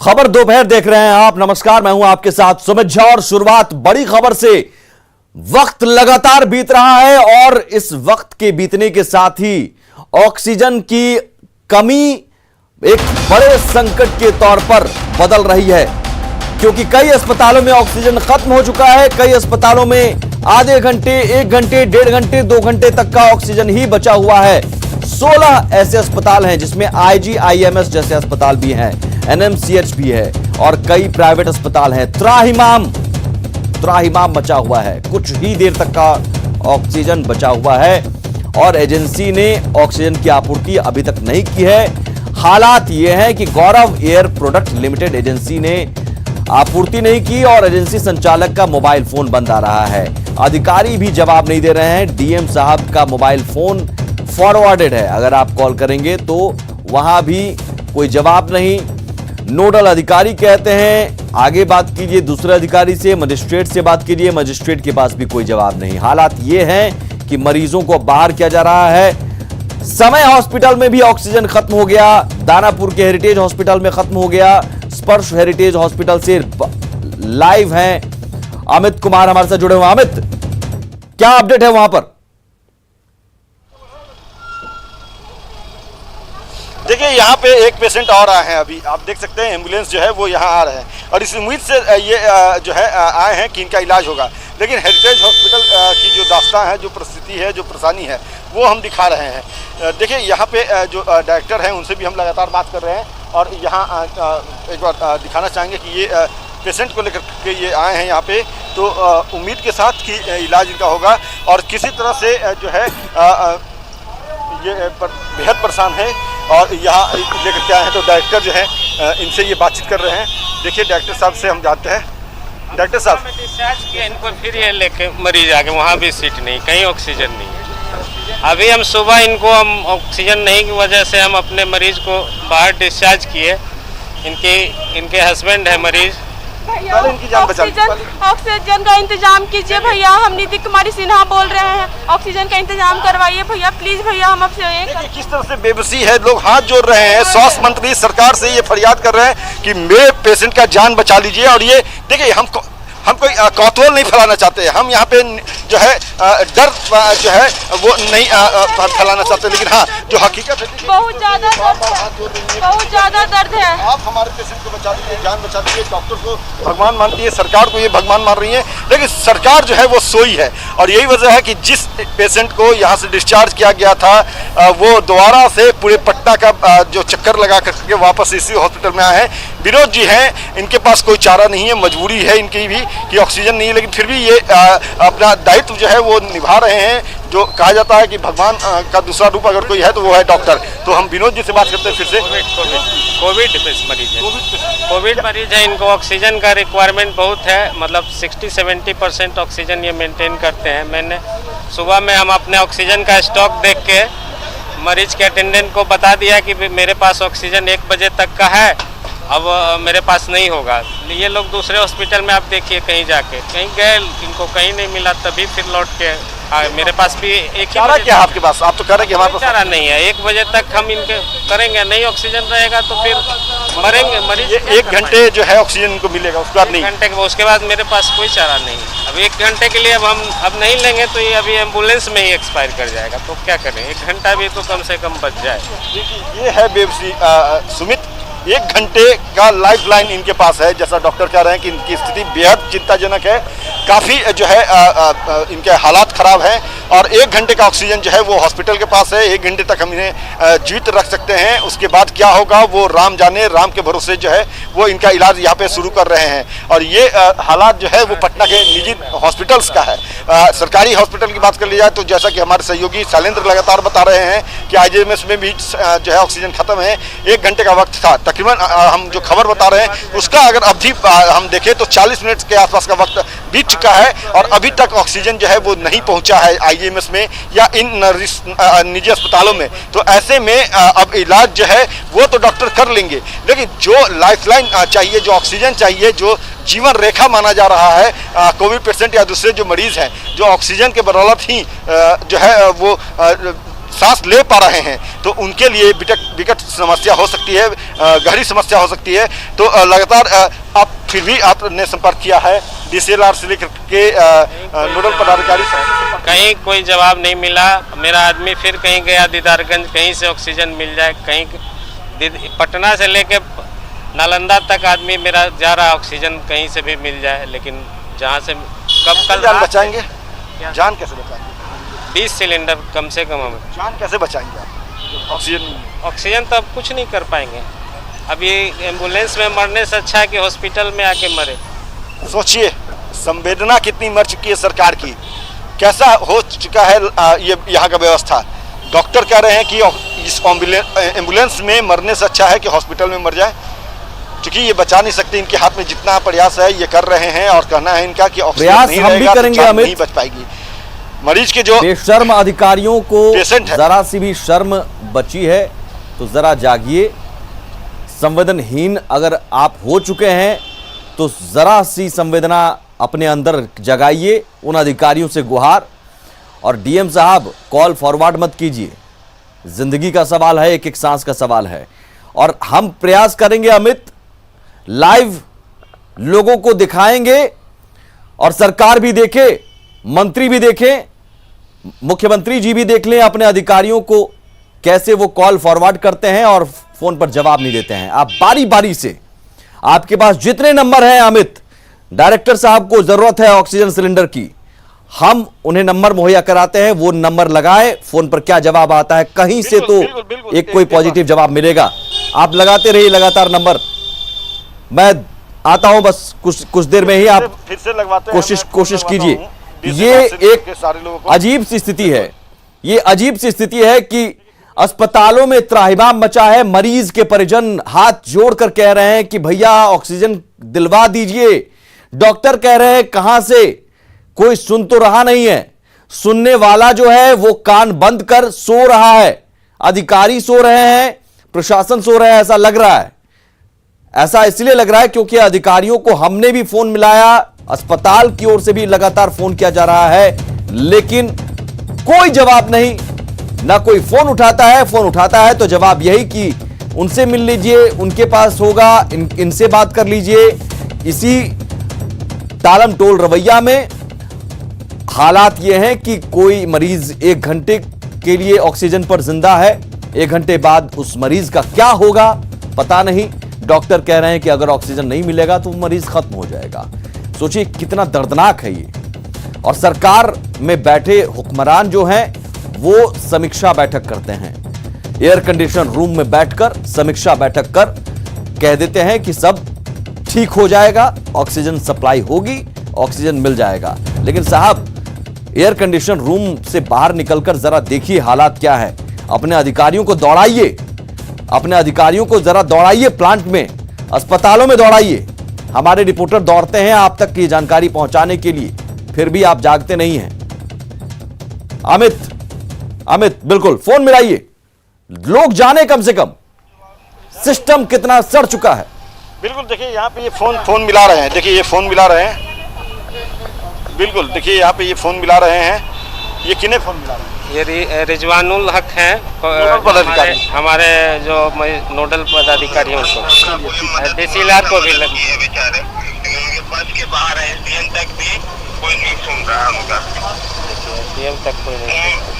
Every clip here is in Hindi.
खबर दोपहर देख रहे हैं आप। नमस्कार, मैं हूं आपके साथ सुमित झा और शुरुआत बड़ी खबर से। वक्त लगातार बीत रहा है और इस वक्त के बीतने के साथ ही ऑक्सीजन की कमी एक बड़े संकट के तौर पर बदल रही है, क्योंकि कई अस्पतालों में ऑक्सीजन खत्म हो चुका है। कई अस्पतालों में आधे घंटे, 1 घंटे, 1.5 घंटे, 2 घंटे तक का ऑक्सीजन ही बचा हुआ है। 16 ऐसे अस्पताल हैं जिसमें IGIMS जैसे अस्पताल भी हैं, NMCH भी है और कई प्राइवेट अस्पताल हैं। त्राहिमाम बचा हुआ है, कुछ ही देर तक का ऑक्सीजन बचा हुआ है और एजेंसी ने ऑक्सीजन की आपूर्ति अभी तक नहीं की है। हालात यह है कि गौरव एयर प्रोडक्ट लिमिटेड एजेंसी ने आपूर्ति नहीं की और एजेंसी संचालक का मोबाइल फोन बंद आ रहा है। अधिकारी भी जवाब नहीं दे रहे हैं। डीएम साहब का मोबाइल फोन फॉरवर्डेड है, अगर आप कॉल करेंगे तो वहां भी कोई जवाब नहीं। नोडल अधिकारी कहते हैं आगे बात कीजिए दूसरे अधिकारी से, मजिस्ट्रेट से बात कीजिए, मजिस्ट्रेट के पास भी कोई जवाब नहीं। हालात ये हैं कि मरीजों को बाहर किया जा रहा है। समय हॉस्पिटल में भी ऑक्सीजन खत्म हो गया, दानापुर के हेरिटेज हॉस्पिटल में खत्म हो गया। स्पर्श हेरिटेज हॉस्पिटल से लाइव हैं अमित कुमार हमारे साथ जुड़े हुए। अमित, क्या अपडेट है वहां पर? देखिए, यहाँ पे एक पेशेंट और आए हैं। अभी आप देख सकते हैं एम्बुलेंस जो है वो यहाँ आ रहे हैं और इस उम्मीद से ये जो है आए हैं कि इनका इलाज होगा। लेकिन हेरिटेज हॉस्पिटल की जो दास्तां है, जो परिस्थिति है, जो परेशानी है, वो हम दिखा रहे हैं। देखिए, यहाँ पे जो डायरेक्टर हैं उनसे भी हम लगातार बात कर रहे हैं और यहाँ एक बार दिखाना चाहेंगे कि ये पेशेंट को लेकर के ये आए हैं यहाँ पे, तो उम्मीद के साथ कि इलाज इनका होगा और किसी तरह से जो है ये बेहद परेशान है और यहाँ लेकर के आए हैं। तो डायरेक्टर जो है इनसे ये बातचीत कर रहे हैं। देखिए, डायरेक्टर साहब से हम जानते हैं। डायरेक्टर साहब, डिस्चार्ज किया इनको, फिर ये लेके मरीज आ गए, वहाँ भी सीट नहीं, कहीं ऑक्सीजन नहीं है। अभी हम सुबह इनको ऑक्सीजन नहीं की वजह से हम अपने मरीज को बाहर डिस्चार्ज किए। इनके हस्बैंड है मरीज। पहले इनकी जान बचा लीजिए। ऑक्सीजन का इंतजाम कीजिए भैया, हम नीति कुमारी सिन्हा बोल रहे हैं। ऑक्सीजन का इंतजाम करवाइए भैया, प्लीज भैया, हम आपसे। किस तरह से बेबसी है, लोग हाथ जोड़ रहे हैं। स्वास्थ्य मंत्री सरकार से ये फरियाद कर रहे हैं कि मेरे पेशेंट का जान बचा लीजिए। और ये देखिए, हम कोई कौतूहल नहीं फैलाना चाहते। हम यहाँ पे जो है डर जो है वो नहीं फैलाना चाहते, लेकिन हाँ, जो हकीकत है बहुत ज्यादा दर्द है। आप हमारे पेशेंट को बचा दीजिए, जान बचा दीजिए। डॉक्टर को भगवान मानती है, सरकार को ये भगवान मान रही है, लेकिन सरकार जो है वो सोई है। और यही वजह है कि जिस पेशेंट को यहाँ से डिस्चार्ज किया गया था वो दोबारा से पूरे पटना का जो चक्कर लगा करके वापस इसी हॉस्पिटल में आए हैं। विनोद जी हैं, इनके पास कोई चारा नहीं है, मजबूरी है इनकी भी कि ऑक्सीजन नहीं है, लेकिन फिर भी ये अपना दायित्व जो है वो निभा रहे हैं। जो कहा जाता है कि भगवान का दूसरा रूप अगर कोई है तो वो है डॉक्टर। तो हम विनोद जी से बात करते हैं फिर से। कोविड मरीज है, इनको ऑक्सीजन का रिक्वायरमेंट बहुत है, मतलब 60-70% ऑक्सीजन ये मेंटेन करते हैं। मैंने सुबह में हम अपने ऑक्सीजन का स्टॉक देख के मरीज के अटेंडेंट को बता दिया कि मेरे पास ऑक्सीजन 1 बजे तक का है, अब मेरे पास नहीं होगा। ये लोग दूसरे हॉस्पिटल में आप देखिए, कहीं जाके कहीं गए, इनको कहीं नहीं मिला, तभी फिर लौट के आए। मेरे पास भी एक चारा क्या है आपके पास? आप तो कह रहे हैं कि हमारे पास चारा नहीं है। 1 बजे तक हम इनके करेंगे, नहीं ऑक्सीजन रहेगा तो फिर मरेंगे मरीज। 1 घंटे जो है ऑक्सीजन इनको मिलेगा, उसके बाद नहीं। 1 घंटे के उसके बाद मेरे पास कोई चारा नहीं। अब 1 घंटे के लिए अब नहीं लेंगे तो ये अभी एम्बुलेंस में ही एक्सपायर कर जाएगा। तो क्या करें, 1 घंटा भी तो कम से कम बच जाए। ये है बेबसी सुमित। 1 घंटे का लाइफ लाइन इनके पास है। जैसा डॉक्टर कह रहे हैं कि इनकी स्थिति बेहद चिंताजनक है, काफ़ी जो है इनके हालात ख़राब हैं और 1 घंटे का ऑक्सीजन जो है वो हॉस्पिटल के पास है। 1 घंटे तक हम इन्हें जीवित रख सकते हैं, उसके बाद क्या होगा वो राम जाने। राम के भरोसे जो है वो इनका इलाज यहाँ पे शुरू कर रहे हैं। और ये हालात जो है वो पटना के निजी हॉस्पिटल्स का है। सरकारी हॉस्पिटल की बात कर ली जाए तो जैसा कि हमारे सहयोगी शैलेंद्र लगातार बता रहे हैं कि IGMS में भी जो है ऑक्सीजन खत्म है। 1 घंटे का वक्त था, तकरीबन हम जो खबर बता रहे हैं उसका अगर अवधि हम देखें तो 40 मिनट के आसपास का वक्त बीत चुका है और अभी तक ऑक्सीजन जो है वो नहीं पहुंचा है IGMS में या इन निजी अस्पतालों में। तो ऐसे में अब इलाज जो है वो तो डॉक्टर कर लेंगे, लेकिन जो लाइफलाइन चाहिए, जो ऑक्सीजन चाहिए, जो जीवन रेखा माना जा रहा है कोविड पेशेंट या दूसरे जो मरीज हैं, जो ऑक्सीजन के बदौलत ही जो है वो सांस ले पा रहे हैं तो उनके लिए विकट समस्या हो सकती है, गहरी समस्या हो सकती है। तो लगातार आप फिर भी आपने संपर्क किया है DCLR से लेकर के नोडल पदाधिकारी से? कहीं कोई जवाब नहीं मिला। मेरा आदमी फिर कहीं गया दीदारगंज, कहीं से ऑक्सीजन मिल जाए, कहीं पटना से लेके नालंदा तक आदमी मेरा जा रहा ऑक्सीजन कहीं से भी मिल जाए, लेकिन जहाँ से कल जान बचाएंगे? जान कैसे बचाएंगे? 20 सिलेंडर कम से कम हमें जान कैसे बचाएंगे आप? ऑक्सीजन तो अब कुछ नहीं कर पाएंगे। अब ये एम्बुलेंस में मरने से अच्छा है कि हॉस्पिटल में आके मरे। सोचिए संवेदना कितनी मर चुकी है सरकार की, कैसा हो चुका है ये यहाँ का व्यवस्था। डॉक्टर कह रहे हैं कि इस एम्बुलेंस में मरने से अच्छा है कि हॉस्पिटल में मर जाए, क्योंकि ये बचा नहीं सकते। इनके हाथ में जितना प्रयास है ये कर रहे हैं और कहना है इनका कि ऑक्सीजन नहीं रहेगा तो जान नहीं बच पाएगी। मरीज के जो बेशर्म अधिकारियों को पेशेंट है, जरा सी भी शर्म बची है तो जरा जागिए। संवेदनहीन अगर आप हो चुके हैं तो जरा सी संवेदना अपने अंदर जगाइए। उन अधिकारियों से गुहार। और डीएम साहब कॉल फॉरवर्ड मत कीजिए, जिंदगी का सवाल है, एक एक सांस का सवाल है। और हम प्रयास करेंगे अमित, लाइव लोगों को दिखाएंगे और सरकार भी देखे, मंत्री भी देखें, मुख्यमंत्री जी भी देख लें अपने अधिकारियों को कैसे वो कॉल फॉरवर्ड करते हैं और फोन पर जवाब नहीं देते हैं। आप बारी बारी से, आपके पास जितने नंबर हैं अमित, डायरेक्टर साहब को जरूरत है ऑक्सीजन सिलेंडर की, हम उन्हें नंबर मुहैया कराते हैं, वो नंबर लगाए, फोन पर क्या जवाब आता है, कहीं से तो एक कोई पॉजिटिव जवाब मिलेगा। आप लगाते रहिए लगातार नंबर, मैं आता हूं बस कुछ देर में ही। आप फिर से लगवाते हैं, कोशिश कीजिए। ये एक अजीब सी स्थिति है, ये अजीब सी स्थिति है कि अस्पतालों में त्राहिमाम मचा है। मरीज के परिजन हाथ जोड़कर कह रहे हैं कि भैया ऑक्सीजन दिलवा दीजिए। डॉक्टर कह रहे हैं कहां से, कोई सुन तो रहा नहीं है। सुनने वाला जो है वो कान बंद कर सो रहा है। अधिकारी सो रहे हैं, प्रशासन सो रहा है, ऐसा लग रहा है। ऐसा इसलिए लग रहा है क्योंकि अधिकारियों को हमने भी फोन मिलाया, अस्पताल की ओर से भी लगातार फोन किया जा रहा है, लेकिन कोई जवाब नहीं। ना कोई फोन उठाता है, फोन उठाता है तो जवाब यही कि उनसे मिल लीजिए, उनके पास होगा, इनसे बात कर लीजिए। इसी टालम टोल रवैया में हालात ये हैं कि कोई मरीज 1 घंटे के लिए ऑक्सीजन पर जिंदा है, 1 घंटे बाद उस मरीज का क्या होगा पता नहीं। डॉक्टर कह रहे हैं कि अगर ऑक्सीजन नहीं मिलेगा तो मरीज खत्म हो जाएगा। सोचिए कितना दर्दनाक है ये। और सरकार में बैठे हुक्मरान जो हैं वो समीक्षा बैठक करते हैं, एयर कंडीशन रूम में बैठकर समीक्षा बैठक कर कह देते हैं कि सब ठीक हो जाएगा, ऑक्सीजन सप्लाई होगी, ऑक्सीजन मिल जाएगा। लेकिन साहब एयर कंडीशन रूम से बाहर निकलकर जरा देखिए हालात क्या है। अपने अधिकारियों को दौड़ाइए, अपने अधिकारियों को जरा दौड़ाइए, प्लांट में, अस्पतालों में दौड़ाइए। हमारे रिपोर्टर दौड़ते हैं आप तक की जानकारी पहुंचाने के लिए, फिर भी आप जागते नहीं हैं। अमित बिल्कुल फोन मिलाइए, लोग जाने कम से कम सिस्टम कितना सड़ चुका है। बिल्कुल देखिए यहाँ पे ये फोन मिला रहे हैं, देखिए ये फोन मिला रहे हैं, बिल्कुल देखिए यहाँ पे ये फोन मिला रहे हैं। ये किन्हें फोन मिला रहे हैं? ये रिजवानुल हक हैं, हमारे जो नोडल पदाधिकारी हैं उनको, DCLR को भी बाहर है, SDM तक भी कोई नहीं सुन रहा उनका, SDM तक कोई नहीं।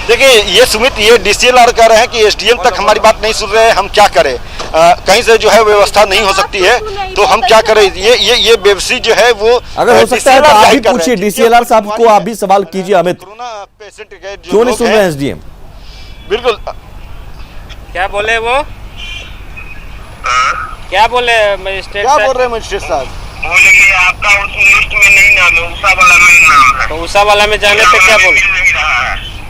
देखिए ये सुमित, ये DCLR कह रहे हैं कि SDM तक हमारी बात नहीं सुन रहे हैं, हम क्या करें, कहीं से जो है व्यवस्था नहीं हो सकती है तो हम क्या करें। ये बेबसी जो है वो, अगर हो सकता है तो आप भी पूछिए DCLR साहब को, आप भी सवाल कीजिए। अमित क्यों नहीं सुन रहे हैं SDM? बिल्कुल क्या बोले वो, क्या बोले मजिस्ट्रेट, क्या बोल रहे हैं मजिस्ट्रेट साहब? बोले कि आपका उस लिस्ट में नहीं नाम है, उषा वाला में नाम है। तो उषा वाला में जाने पे क्या बोले?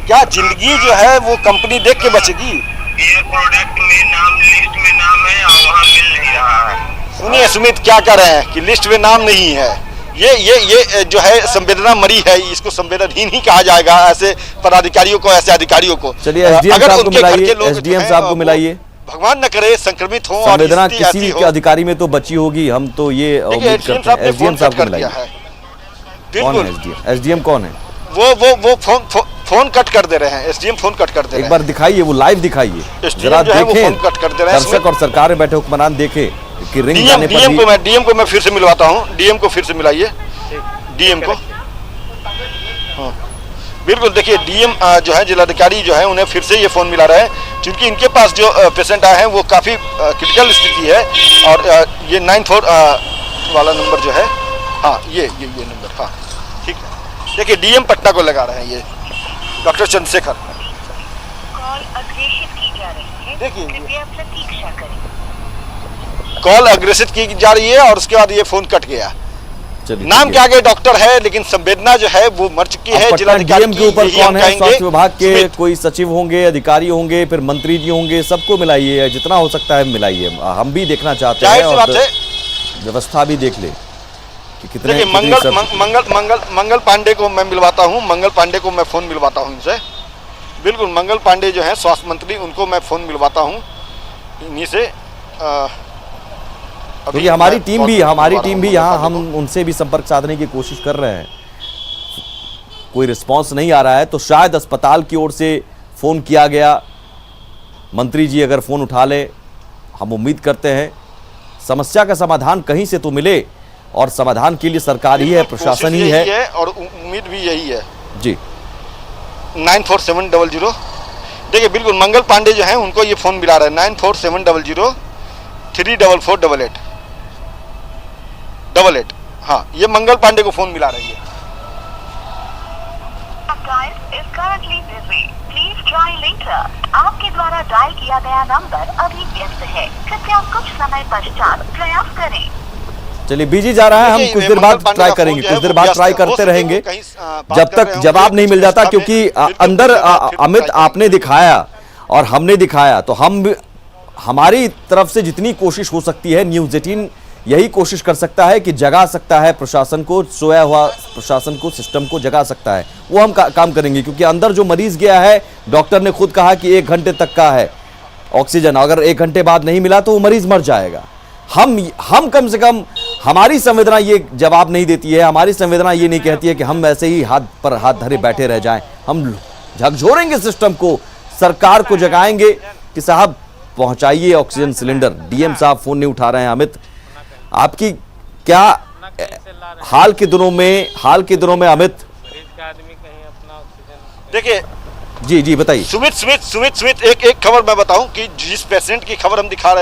क्या जिंदगी जो है वो कंपनी देख के बचेगी? ये प्रोडक्ट में नाम, लिस्ट में नाम है और वहाँ मिल नहीं रहा है। सुनिए सुमित क्या कर रहे हैं कि लिस्ट में नाम नहीं है। ये जो है संवेदना मरी है, इसको संवेदनहीन ही कहा जाएगा ऐसे पदाधिकारियों को, ऐसे अधिकारियों को। चलिए SDM साहब को मिलाइए, SDM साहब को मिलाइए। भगवान न करे संक्रमित हो, संवेदना किसी भी अधिकारी में तो बची होगी, हम तो ये उम्मीद करते हैं। SDM साहब को मिलाइए। कौन है SDM? SDM कौन है? वो फोन कट कर दे रहे हैं, एसडीएम फोन कट कर दे रहे एक हैं। बार दिखाइए, वो लाइव दिखाइए, SDM जरा जो है वो देखें, फोन कट कर दे रहे हैं। दर्शक और सरकार में बैठे हुक्मरान देखें कि रिंग डीएम जाने पर भी डीएम को मैं फिर से मिलवाता हूँ, डीएम को फिर से मिलाइए, डीएम को। हाँ बिल्कुल, देखिए डीएम जो है जिलाधिकारी जो है उन्हें फिर से ये फोन मिला रहे हैं, क्योंकि इनके पास जो पेशेंट आए हैं वो काफ़ी क्रिटिकल स्थिति है। और ये 94 वाला नंबर जो है, हाँ ये नंबर, हाँ ठीक है। देखिए डीएम पटना को लगा रहे हैं ये डॉक्टर चंद्रशेखर। कॉल अग्रेषित की जा रही है, देखिए कृपया प्रतीक्षा करें। कॉल अग्रेसित की जा रही है और उसके बाद ये फोन कट गया। चलिए, नाम ठीक के है। आगे डॉक्टर है, लेकिन संवेदना जो है वो मर चुकी है। अब पटना डीएम के ऊपर यही हम कौन है? कहेंगे। स्वास्थ्य विभाग के सुमित, कोई सचिव होंगे, अधिकारी होंगे, फिर मंत्री जी होंगे, सबको मिलाइए, जितना हो सकता है मिलाइए। हम भी देखना चाहते हैं जाहिर सी बात और है। व्यवस्था भी देख ले कि कितने देखिए कितनी मंगल पांडे को मैं मिलवाता हूँ, मंगल पांडे को मैं फोन मिलवाता हूँ इनसे। बिल्कुल, मंगल पांडे जो है स्वास्थ्य मंत्री, उनको मैं फोन मिलवाता हूँ इन्हीं से। क्योंकि हमारी टीम भी यहाँ, हम उनसे भी संपर्क साधने की कोशिश कर रहे हैं, कोई रिस्पांस नहीं आ रहा है। तो शायद अस्पताल की ओर से फोन किया गया, मंत्री जी अगर फोन उठा ले, हम उम्मीद करते हैं समस्या का समाधान कहीं से तो मिले, और समाधान के लिए सरकार ही है, प्रशासन ही है और उम्मीद भी यही है जी। 94700। देखिए बिल्कुल मंगल पांडे जो हैं उनको ये फोन मिला रहा है, 94700 34488। हाँ ये मंगल पांडे को फोन मिला रही है। आपके द्वारा डायल किया गया नंबर अभी व्यस्त है, कृपया कुछ समय पश्चात प्रयास करें। चलिए बीजी जा रहा है, हम कुछ देर बाद ट्राई करेंगे, कुछ देर बाद ट्राई करते रहेंगे जब तक जवाब नहीं मिल जाता। क्योंकि अंदर अमित आपने दिखाया और हमने दिखाया, तो हम हमारी तरफ से जितनी कोशिश हो सकती है, न्यूज़ 18 यही कोशिश कर सकता है कि जगा सकता है प्रशासन को, सोया हुआ प्रशासन को, सिस्टम को जगा सकता है, वो हम काम करेंगे। क्योंकि अंदर जो मरीज गया है, डॉक्टर ने खुद कहा कि 1 घंटे तक का है ऑक्सीजन, अगर 1 घंटे बाद नहीं मिला तो वो मरीज मर जाएगा। हम कम से कम, हमारी संवेदना ये जवाब नहीं देती है, हमारी संवेदना ये नहीं कहती है कि हम ऐसे ही हाथ पर हाथ धरे बैठे रह जाएं। हम झकझोरेंगे सिस्टम को, सरकार को जगाएंगे कि साहब पहुंचाइए ऑक्सीजन सिलेंडर। डीएम साहब फोन नहीं उठा रहे हैं। अमित, आपकी क्या हाल के दिनों में अमित? देखिए जी बताइए। सुमित एक खबर मैं बताऊं कि जिस पेशेंट की खबर हम दिखा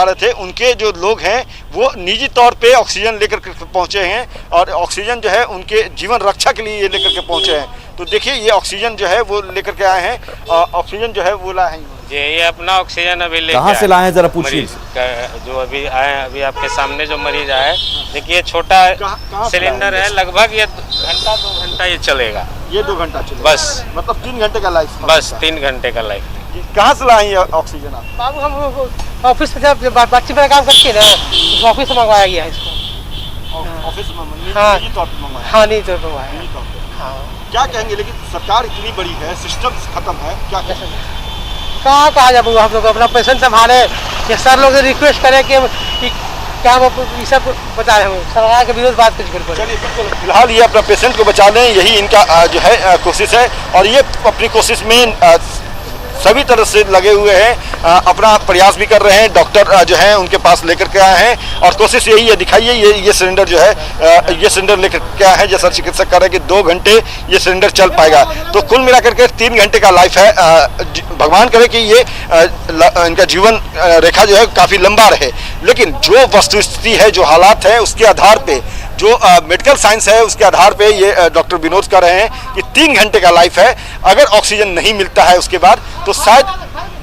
रहे थे, उनके जो लोग हैं वो निजी तौर पे ऑक्सीजन लेकर के पहुंचे हैं, और ऑक्सीजन जो है उनके जीवन रक्षा के लिए ये लेकर के पहुंचे हैं। तो देखिए ये ऑक्सीजन जो है वो लेकर के आए हैं, ऑक्सीजन जो है वो लाए हैं ये अपना ऑक्सीजन अभी लेके कहाँ से लाए हैं जरा पूछिए। जो अभी आए हैं, अभी आपके सामने जो मरीज आए, देखिए छोटा सिलेंडर है, लगभग ये 1-2 घंटा ये चलेगा। ये 2 घंटा चलेगा बस, मतलब 3 घंटे का लाइफ। बस 3 घंटे का लाइफ। कहाँ से लाए हैं ऑक्सीजन आप? बाबू हम ऑफिस में जब बच्चे में काम करते हैं ना, उस ऑफिस से मंगवाया गया है इसको। ऑफिस में हाँ। निजी तौर पे मंगवाया? हाँ नहीं तो मंगवाया। निजी तौर पे। हाँ क्या कहेंगे, लेकिन सरकार इतनी बड़ी है, सिस्टम खत्म है, क्या कहेंगे? कहाँ कहा जाए हम लोग अपना पेशेंट संभाले, ये सर लोग रिक्वेस्ट करें कि क्या हम ये सब बता रहे हैं, सरकार के विरोध बात कुछ बिल्कुल। चलिए बिल्कुल, फिलहाल ये अपना पेशेंट को बचा लें, यही इनका जो है कोशिश है, और ये अपनी कोशिश में सभी तरह से लगे हुए हैं, अपना प्रयास भी कर रहे हैं। डॉक्टर जो हैं उनके पास लेकर के आए हैं, और कोशिश यही है, दिखाइए ये सिलेंडर जो है, ये सिलेंडर लेकर के आए हैं। जैसा चिकित्सक कह रहे हैं कि 2 घंटे ये सिलेंडर चल पाएगा, तो कुल मिलाकर के 3 घंटे का लाइफ है। भगवान करे कि ये इनका जीवन रेखा जो है काफ़ी लंबा रहे, लेकिन जो वस्तु स्थिति है, जो हालात है, उसके आधार पे, जो मेडिकल साइंस है उसके आधार पे ये डॉक्टर विनोद कह रहे हैं कि 3 घंटे का लाइफ है। अगर ऑक्सीजन नहीं मिलता है उसके बाद, तो शायद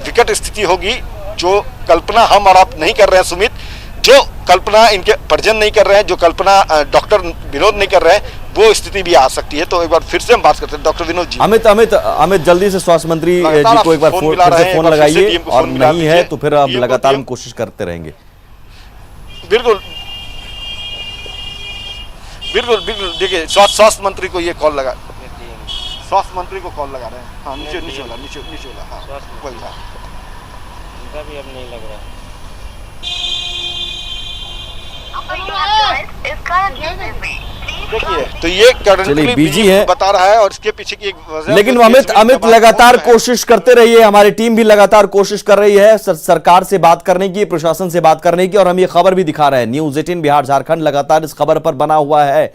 विकट स्थिति होगी, जो कल्पना हम और आप नहीं कर रहे हैं सुमित, जो कल्पना इनके परिजन नहीं कर रहे हैं, जो कल्पना डॉक्टर विनोद नहीं कर रहे हैं, वो स्थिति भी आ सकती है। तो एक बार फिर से हम बात करते हैं डॉक्टर विनोद जी। अमित जल्दी से स्वास्थ्य मंत्री जी को एक बार फिर से फोन लगाइए, और नहीं है तो फिर अब लगातार हम कोशिश करते रहेंगे। बिल्कुल देखिए स्वास्थ्य मंत्री को ये कॉल लगा, स्वास्थ्य मंत्री को कॉल लगा रहे हैं। हाँ नीचे वाला, हाँ वही, हाँ इनका भी अब नहीं लग रहा। Is currently busy. Please देखिए तो ये करंटली बीजी है बता रहा है और इसके पीछे की एक वजह, लेकिन तो अमित लगातार कोशिश करते रहिए, हमारी टीम भी लगातार कोशिश कर रही है सरकार से बात करने की, प्रशासन से बात करने की, और हम ये खबर भी दिखा रहे हैं। न्यूज़ 18 बिहार झारखंड लगातार इस खबर पर बना हुआ है,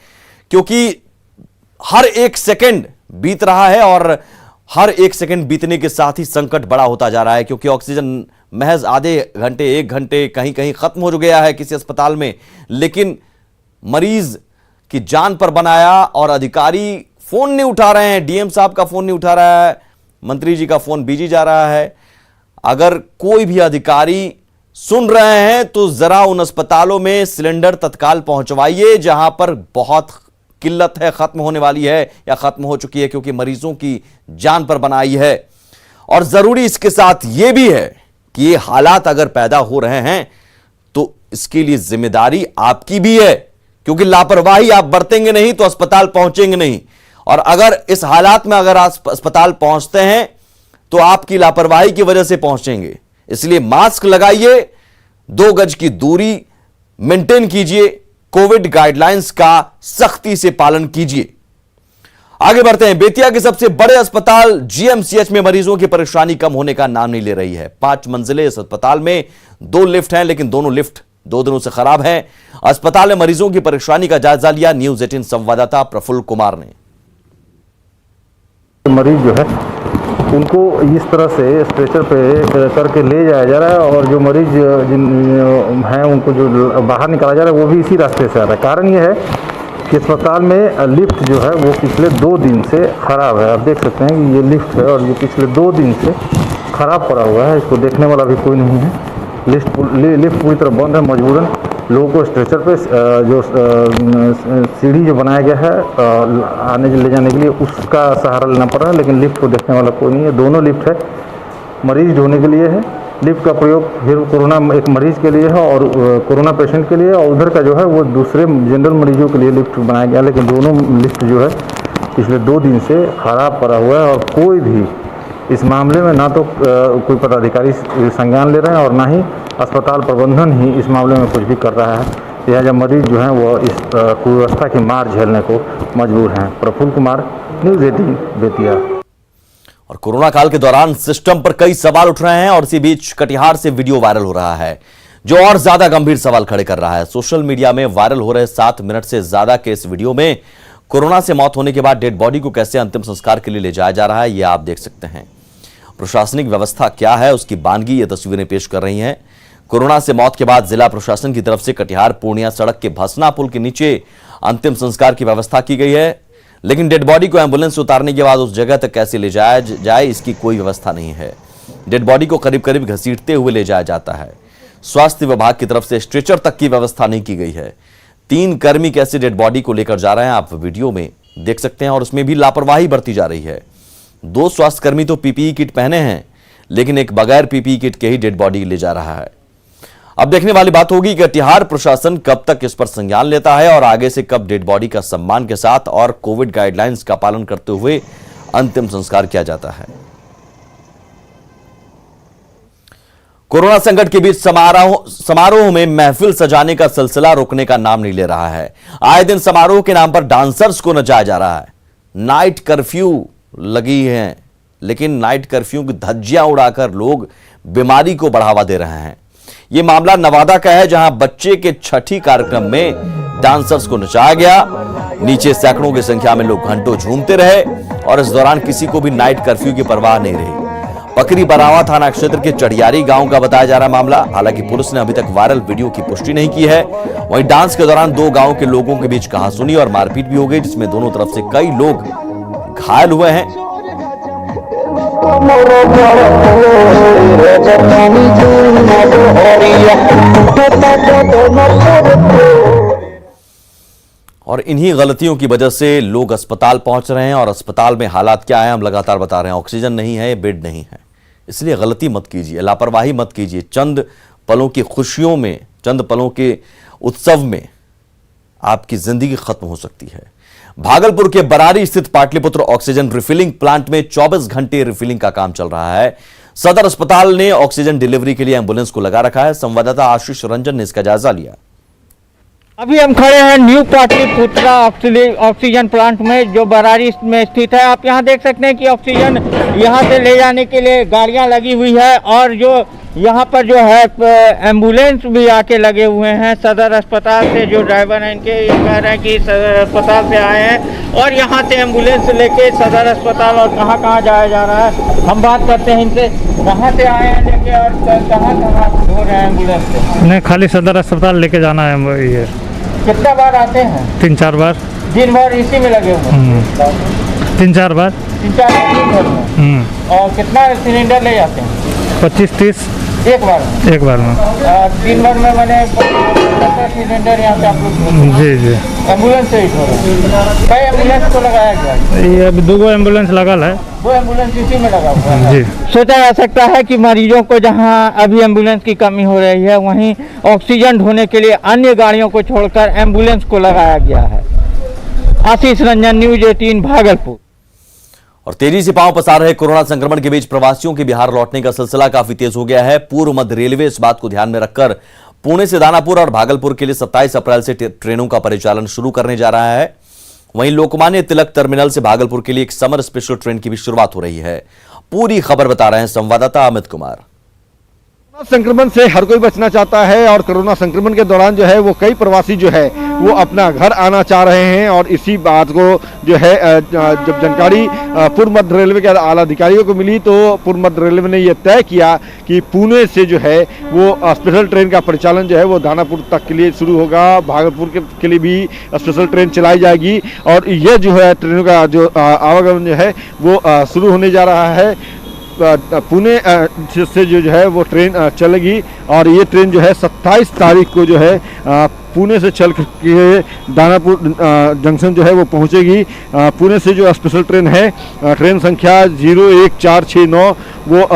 क्योंकि हर एक सेकंड बीत रहा है और हर एक सेकंड बीतने के साथ ही संकट बड़ा होता जा रहा है, क्योंकि ऑक्सीजन महज आधे घंटे 1 घंटे कहीं कहीं खत्म हो गया है किसी अस्पताल में, लेकिन मरीज की जान पर बनाया और अधिकारी फोन नहीं उठा रहे हैं। डीएम साहब का फोन नहीं उठा रहा है, मंत्री जी का फोन बिजी जा रहा है। अगर कोई भी अधिकारी सुन रहे हैं तो जरा उन अस्पतालों में सिलेंडर तत्काल पहुंचवाइए जहां पर बहुत किल्लत है, खत्म होने वाली है या खत्म हो चुकी है, क्योंकि मरीजों की जान पर बनाई है। और जरूरी इसके साथ यह भी है कि ये हालात अगर पैदा हो रहे हैं तो इसके लिए जिम्मेदारी आपकी भी है, क्योंकि लापरवाही आप बरतेंगे नहीं तो अस्पताल पहुंचेंगे नहीं, और अगर इस हालात में अगर आप अस्पताल पहुंचते हैं तो आपकी लापरवाही की वजह से पहुंचेंगे। इसलिए मास्क लगाइए, 2 गज की दूरी मेंटेन कीजिए, कोविड गाइडलाइंस का सख्ती से पालन कीजिए। आगे बढ़ते हैं। बेतिया के सबसे बड़े अस्पताल जीएमसीएच में मरीजों की परेशानी कम होने का नाम नहीं ले रही है। 5 मंजिले इस अस्पताल में 2 लिफ्ट हैं, लेकिन दोनों लिफ्ट 2 दिनों से खराब हैं। अस्पताल में मरीजों की परेशानी का जायजा लिया न्यूज़ 18 संवाददाता प्रफुल्ल कुमार ने। मरीज जो है उनको इस तरह से स्ट्रेचर पे करके ले जाया जा रहा है, और जो मरीज हैं उनको जो बाहर निकाला जा रहा है वो भी इसी रास्ते से आ रहा है। कारण ये है कि अस्पताल में लिफ्ट जो है वो पिछले 2 दिन से ख़राब है। आप देख सकते हैं कि ये लिफ्ट है और ये पिछले 2 दिन से ख़राब पड़ा हुआ है, इसको देखने वाला भी कोई नहीं है। लिफ्ट पूरी तरह बंद है। मजबूरन लोगों को स्ट्रेचर पे जो सीढ़ी जो बनाया गया है आने ले जाने के लिए उसका सहारा लेना पड़ रहा है, लेकिन लिफ्ट को देखने वाला कोई नहीं है। दोनों लिफ्ट है मरीज ढोने के लिए है। लिफ्ट का प्रयोग फिर कोरोना एक मरीज के लिए है और कोरोना पेशेंट के लिए, और उधर का जो है वो दूसरे जनरल मरीजों के लिए लिफ्ट बनाया गया, लेकिन दोनों लिफ्ट जो है पिछले 2 दिन से ख़राब पड़ा हुआ है और कोई भी इस मामले में ना तो कोई पदाधिकारी संज्ञान ले रहे हैं और ना ही अस्पताल प्रबंधन ही इस मामले में कुछ भी कर रहा है। लिहाजा मरीज जो हैं वो इस कुव्यवस्था की मार झेलने को मजबूर हैं। प्रफुल्ल कुमार, न्यूज़ 18 बेतिया। और कोरोना काल के दौरान सिस्टम पर कई सवाल उठ रहे हैं और इसी बीच कटिहार से वीडियो वायरल हो रहा है जो और ज्यादा गंभीर सवाल खड़े कर रहा है। सोशल मीडिया में वायरल हो रहे 7 मिनट से ज्यादा के इस वीडियो में कोरोना से मौत होने के बाद डेड बॉडी को कैसे अंतिम संस्कार के लिए ले जाया जा रहा है, यह आप देख सकते हैं। प्रशासनिक व्यवस्था क्या है उसकी बानगी ये तस्वीरें पेश कर रही हैं। कोरोना से मौत के बाद जिला प्रशासन की तरफ से कटिहार पूर्णिया सड़क के भसना पुल के नीचे अंतिम संस्कार की व्यवस्था की गई है, लेकिन डेड बॉडी को एम्बुलेंस से उतारने के बाद उस जगह तक कैसे ले जाया जाए इसकी कोई व्यवस्था नहीं है। डेड बॉडी को करीब करीब घसीटते हुए ले जाया जाता है। स्वास्थ्य विभाग की तरफ से स्ट्रेचर तक की व्यवस्था नहीं की गई है। 3 कर्मी कैसे डेड बॉडी को लेकर जा रहे हैं आप वीडियो में देख सकते हैं, और उसमें भी लापरवाही बरती जा रही है। 2 स्वास्थ्यकर्मी तो पीपीई किट पहने हैं, लेकिन एक बगैर पीपीई किट के ही डेड बॉडी ले जा रहा है। अब देखने वाली बात होगी कि कटिहार प्रशासन कब तक इस पर संज्ञान लेता है और आगे से कब डेड बॉडी का सम्मान के साथ और कोविड गाइडलाइंस का पालन करते हुए अंतिम संस्कार किया जाता है। कोरोना संकट के बीच समारोह में महफिल सजाने का सिलसिला रुकने का नाम नहीं ले रहा है। आए दिन समारोह के नाम पर डांसर्स को नचाया जा रहा है। नाइट कर्फ्यू लगी है, लेकिन नाइट कर्फ्यू की धज्जियां उड़ाकर लोग बीमारी को बढ़ावा दे रहे हैं। यह मामला नवादा का है, जहां बच्चे के छठी कार्यक्रम में डांसर्स को नचाया गया। नीचे सैकड़ों की संख्या में लोग घंटों झूमते रहे और इस दौरान किसी को भी नाइट कर्फ्यू की परवाह नहीं रही। पकरी बरावा थाना क्षेत्र के चढ़ियारी गांव का बताया जा रहा मामला। हालांकि पुलिस ने अभी तक वायरल वीडियो की पुष्टि नहीं की है। वहीं डांस के दौरान 2 गांव के लोगों के बीच कहासुनी और मारपीट भी हो गई, जिसमें दोनों तरफ से कई लोग घायल हुए हैं। और इन्हीं गलतियों की वजह से लोग अस्पताल पहुंच रहे हैं, और अस्पताल में हालात क्या है हम लगातार बता रहे हैं। ऑक्सीजन नहीं है, बेड नहीं है, इसलिए गलती मत कीजिए, लापरवाही मत कीजिए। चंद पलों की खुशियों में, चंद पलों के उत्सव में आपकी जिंदगी खत्म हो सकती है। भागलपुर के बरारी स्थित पाटलिपुत्र ऑक्सीजन रिफिलिंग प्लांट में 24 घंटे रिफिलिंग का काम चल रहा है। सदर अस्पताल ने ऑक्सीजन डिलीवरी के लिए एम्बुलेंस को लगा रखा है। संवाददाता आशीष रंजन ने इसका जायजा लिया। अभी हम खड़े हैं न्यू पाटलिपुत्रा ऑक्सीजन प्लांट में, जो बरारी में स्थित है। आप यहाँ देख सकते हैं कि ऑक्सीजन यहाँ से ले जाने के लिए गाड़ियाँ लगी हुई है, और जो यहाँ पर जो है एम्बुलेंस भी आके लगे हुए हैं। सदर अस्पताल से जो ड्राइवर हैं इनके ये कह रहे हैं कि सदर अस्पताल से आए हैं और यहाँ से एम्बुलेंस लेके सदर अस्पताल और कहाँ कहाँ जाया जा रहा है। हम बात करते हैं इनसे, कहाँ से आए हैं लेके और कहाँ कहाँ हो रहे हैं एम्बुलेंस से? नहीं, खाली सदर अस्पताल लेके जाना है। ये कितना बार आते हैं? 3-4 बार। दिन भर इसी में लगे हुए हैं? 3-4 बार। 3-4 दिन भर में। और कितना सिलेंडर ले जाते हैं? 25-30 एक बार में? एक बार में। दिन भर में मैंने 50 सिलेंडर यहाँ से आप लोग? जी जी। एम्बुलेंस से ही छोड़ो। कई एम्बुलेंस को लगाया गया है? ये अभी 2 एम्बुलेंस लगल है। 2 एम्बुलेंस इसी में लगा हुआ है। जी। सोचा जा सकता है कि मरीजों को जहां अभी एम्बुलेंस की कमी हो रही है, वहीं ऑक्सीजन ढोने के लिए अन्य गाड़ियों को छोड़कर एम्बुलेंस को लगाया गया है। आशीष रंजन, न्यूज 18 भागलपुर। और तेजी से पांव पसार रहे कोरोना संक्रमण के बीच प्रवासियों के बिहार लौटने का सिलसिला काफी तेज हो गया है। पूर्व मध्य रेलवे इस बात को ध्यान में रखकर पुणे से दानापुर और भागलपुर के लिए 27 अप्रैल से ट्रेनों का परिचालन शुरू करने जा रहा है। वहीं लोकमान्य तिलक टर्मिनल से भागलपुर के लिए एक समर स्पेशल ट्रेन की भी शुरुआत हो रही है। पूरी खबर बता रहे हैं संवाददाता अमित कुमार। संक्रमण से हर कोई बचना चाहता है और कोरोना संक्रमण के दौरान जो है वो कई प्रवासी जो है वो अपना घर आना चाह रहे हैं, और इसी बात को जो है जब जानकारी पूर्व मध्य रेलवे के आला अधिकारियों को मिली तो पूर्व मध्य रेलवे ने यह तय किया कि पुणे से जो है वो स्पेशल ट्रेन का परिचालन जो है वो दानापुर तक के लिए शुरू होगा। भागलपुर के लिए भी स्पेशल ट्रेन चलाई जाएगी और यह जो है ट्रेनों का जो आवागमन जो है वो शुरू होने जा रहा है। पुणे से जो है वो ट्रेन चलेगी और ये ट्रेन जो है 27 तारीख को जो है पुणे से चल के दानापुर जंक्शन जो है वो पहुंचेगी। पुणे से जो स्पेशल ट्रेन है ट्रेन संख्या 01469 वो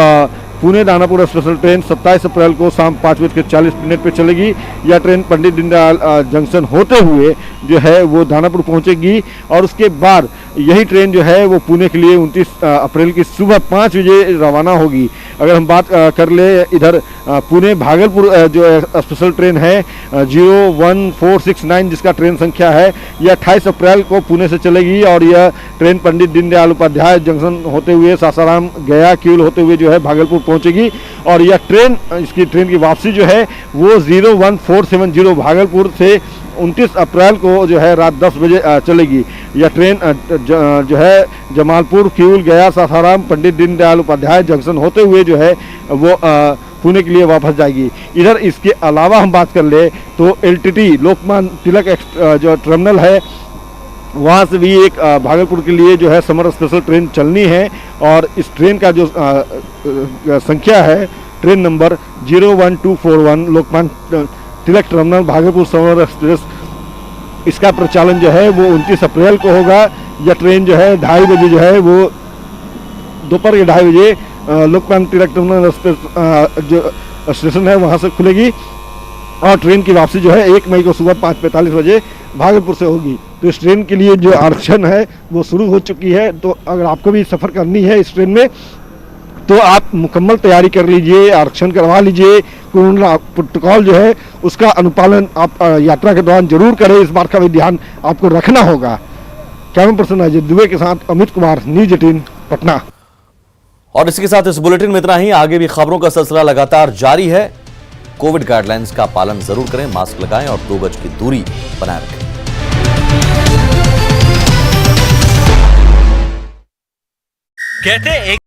पुणे दानापुर स्पेशल ट्रेन 27 अप्रैल को शाम 5:40 पे चलेगी। यह ट्रेन पंडित दीनदयाल जंक्शन होते हुए जो है वो दानापुर पहुंचेगी और उसके बाद यही ट्रेन जो है वो पुणे के लिए 29 अप्रैल की सुबह 5 बजे रवाना होगी। अगर हम बात कर ले इधर पुणे भागलपुर जो स्पेशल ट्रेन है 01469 जिसका ट्रेन संख्या है, यह 28 अप्रैल को पुणे से चलेगी और यह ट्रेन पंडित दीनदयाल उपाध्याय जंक्शन होते हुए सासाराम गया किउल होते हुए जो है भागलपुर पहुंचेगी। और यह ट्रेन इसकी ट्रेन की वापसी जो है वो 01470 भागलपुर से 29 अप्रैल को जो है रात 10 बजे चलेगी। यह ट्रेन जो है जमालपुर किउल गया सासाराम पंडित दीनदयाल उपाध्याय जंक्शन होते हुए जो है वो पुणे के लिए वापस जाएगी। इधर इसके अलावा हम बात कर ले तो LTT लोकमान्य तिलक जो टर्मिनल है वहाँ से भी एक भागलपुर के लिए जो है समर स्पेशल ट्रेन चलनी है और इस ट्रेन का जो संख्या है train number 01241 Lokmanya Tilak terminal Bhagalpur summer express, इसका प्रचालन जो है वो 29 अप्रैल को होगा। यह ट्रेन जो है 2:30 बजे जो है वो दोपहर के 2:30 बजे लोकमान्य तिलक टर्मिनल जो स्टेशन है वहाँ से खुलेगी और ट्रेन की वापसी जो है 1 मई को सुबह 5:45 बजे भागलपुर से होगी। तो इस ट्रेन के लिए जो आरक्षण है वो शुरू हो चुकी है। तो अगर आपको भी सफ़र करनी है इस ट्रेन में तो आप मुकम्मल तैयारी कर लीजिए, आरक्षण करवा लीजिए। कोरोना प्रोटोकॉल जो है उसका अनुपालन आप यात्रा के दौरान जरूर करें, इस बात का भी ध्यान आपको रखना होगा। कैमरा पर्सन अजय दुबे के साथ अमित कुमार, न्यूज 18 पटना। और इसके साथ इस बुलेटिन में इतना ही। आगे भी खबरों का सिलसिला लगातार जारी है। कोविड गाइडलाइंस का पालन जरूर करें, मास्क लगाएं और 2 गज की दूरी बनाए रखें। कहते एक